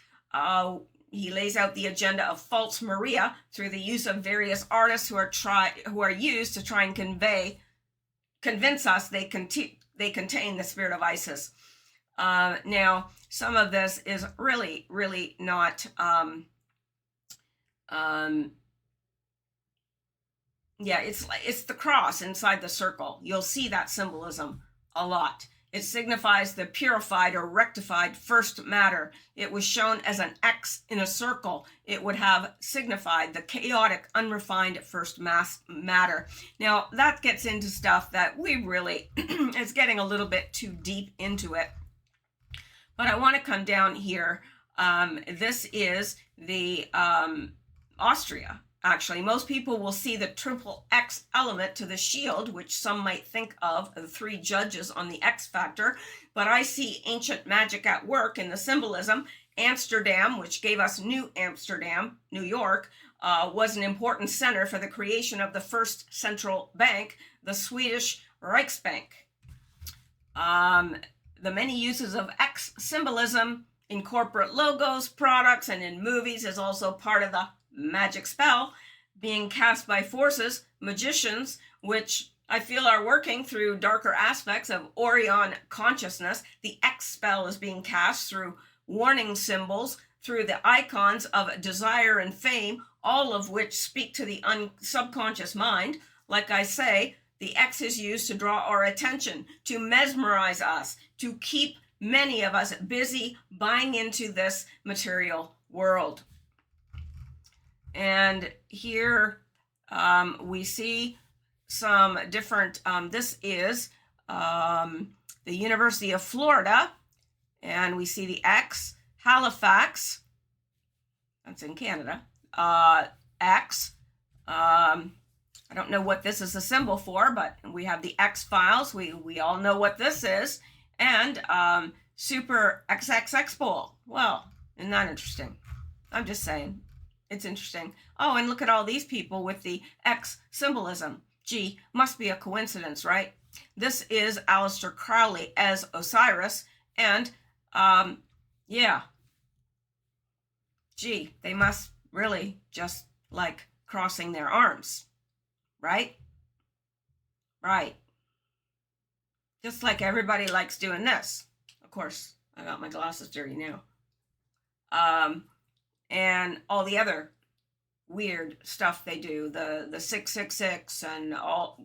He lays out the agenda of false Maria through the use of various artists who are used to try and convince us they contain the spirit of Isis. Now, some of this is really, really not yeah, it's the cross inside the circle. You'll see that symbolism a lot. It signifies the purified or rectified first matter. It was shown as an X in a circle. It would have signified the chaotic, unrefined first matter. Now, that gets into stuff that we really, it's getting a little bit too deep into it. But I want to come down here. This is the Austria. Actually, most people will see the triple X element to the shield, which some might think of the three judges on the X factor, but I see ancient magic at work in the symbolism. Amsterdam, which gave us New Amsterdam, New York, was an important center for the creation of the first central bank, the Swedish Riksbank. The many uses of X symbolism in corporate logos, products, and in movies is also part of the magic spell being cast by forces, magicians, which I feel are working through darker aspects of Orion consciousness. The X spell is being cast through warning symbols, through the icons of desire and fame, all of which speak to the subconscious mind. Like I say, the X is used to draw our attention, to mesmerize us, to keep many of us busy buying into this material world. And here we see some different, this is the University of Florida, and we see the X, Halifax, that's in Canada, X, I don't know what this is a symbol for, but we have the X files, we all know what this is, and Super XXX Bowl. Well, isn't that interesting? I'm just saying. It's interesting. Oh, and look at all these people with the X symbolism. Gee, must be a coincidence, right? This is Aleister Crowley as Osiris, and yeah. Gee, they must really just like crossing their arms, right? Right. Just like everybody likes doing this. Of course, I got my glasses dirty now. And all the other weird stuff they do, the 666 and all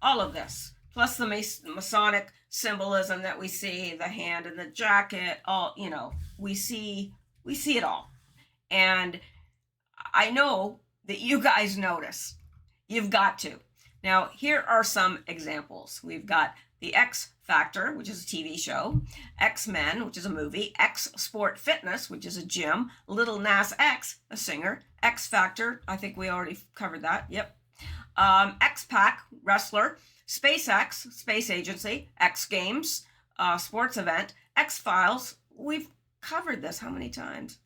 of this, plus the Masonic symbolism that we see, the hand and the jacket, all, you know, we see it all. And I know that you guys notice. You've got to. Now, here are some examples. We've got the X Factor, which is a TV show, X-Men, which is a movie, X Sport Fitness, which is a gym, Little Nas X, a singer, X Factor, I think we already covered that, yep. X-Pac, wrestler, SpaceX, space agency, X Games, sports event, X-Files, we've covered this how many times?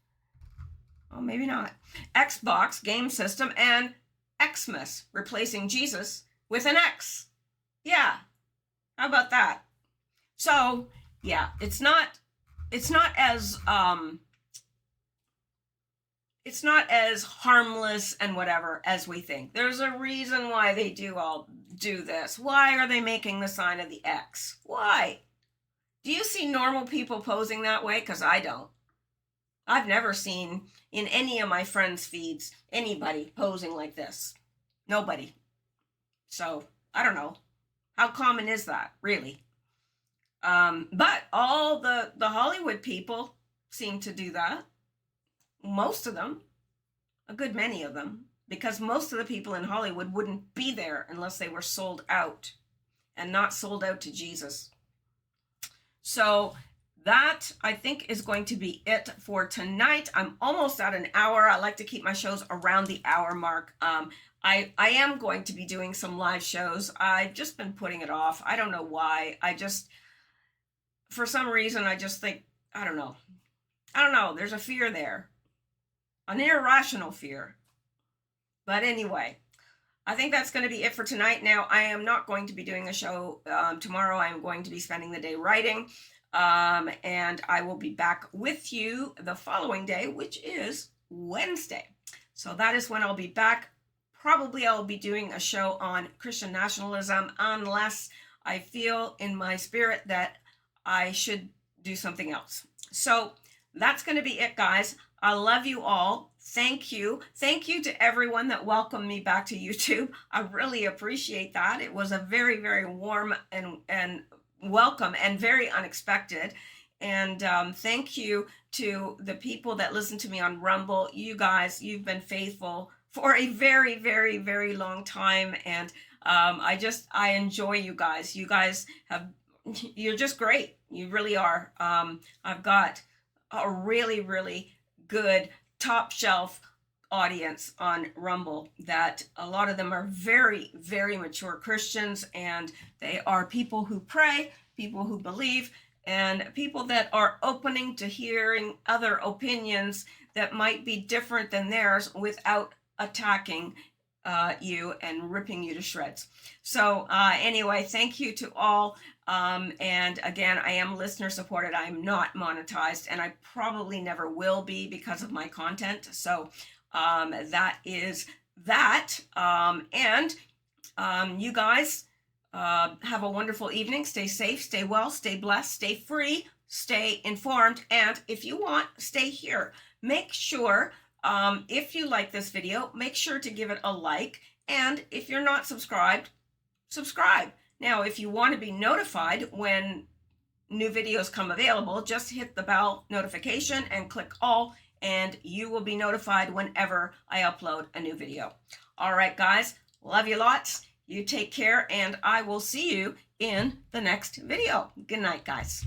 Oh, maybe not. Xbox, game system, and Xmas, replacing Jesus with an X. Yeah, how about that? So, yeah, it's not as harmless and whatever as we think. There's a reason why they do this. Why are they making the sign of the X? Why? Do you see normal people posing that way? Because I don't. I've never seen in any of my friends' feeds anybody posing like this. Nobody. So, I don't know. How common is that, really? But all the Hollywood people seem to do that. Most of them. A good many of them. Because most of the people in Hollywood wouldn't be there unless they were sold out. And not sold out to Jesus. So that, I think, is going to be it for tonight. I'm almost at an hour. I like to keep my shows around the hour mark. I am going to be doing some live shows. I've just been putting it off. I don't know why. For some reason, I just think, I don't know. There's a fear there. An irrational fear. But anyway, I think that's going to be it for tonight. Now, I am not going to be doing a show tomorrow. I am going to be spending the day writing. And I will be back with you the following day, which is Wednesday. So that is when I'll be back. Probably I'll be doing a show on Christian nationalism unless I feel in my spirit that I should do something else. So that's going to be it, guys. I love you all. Thank you. Thank you to everyone that welcomed me back to YouTube. I really appreciate that. It was a very, very warm and welcome and very unexpected. And thank you to the people that listen to me on Rumble. You guys, you've been faithful for a very, very, very long time. And I enjoy you guys. You guys you're just great. You really are. I've got a really, really good top shelf audience on Rumble that a lot of them are very, very mature Christians, and they are people who pray, people who believe, and people that are opening to hearing other opinions that might be different than theirs without attacking you and ripping you to shreds. So anyway, thank you to all. And again, I am listener supported. I'm not monetized, and I probably never will be because of my content. So that is that. You guys have a wonderful evening. Stay safe, stay well, stay blessed, stay free, stay informed. And if you want, stay here. Make sure, if you like this video, make sure to give it a like. And if you're not subscribed, subscribe. Now, if you want to be notified when new videos come available, just hit the bell notification and click all, and you will be notified whenever I upload a new video. All right, guys, love you lots. You take care, and I will see you in the next video. Good night, guys.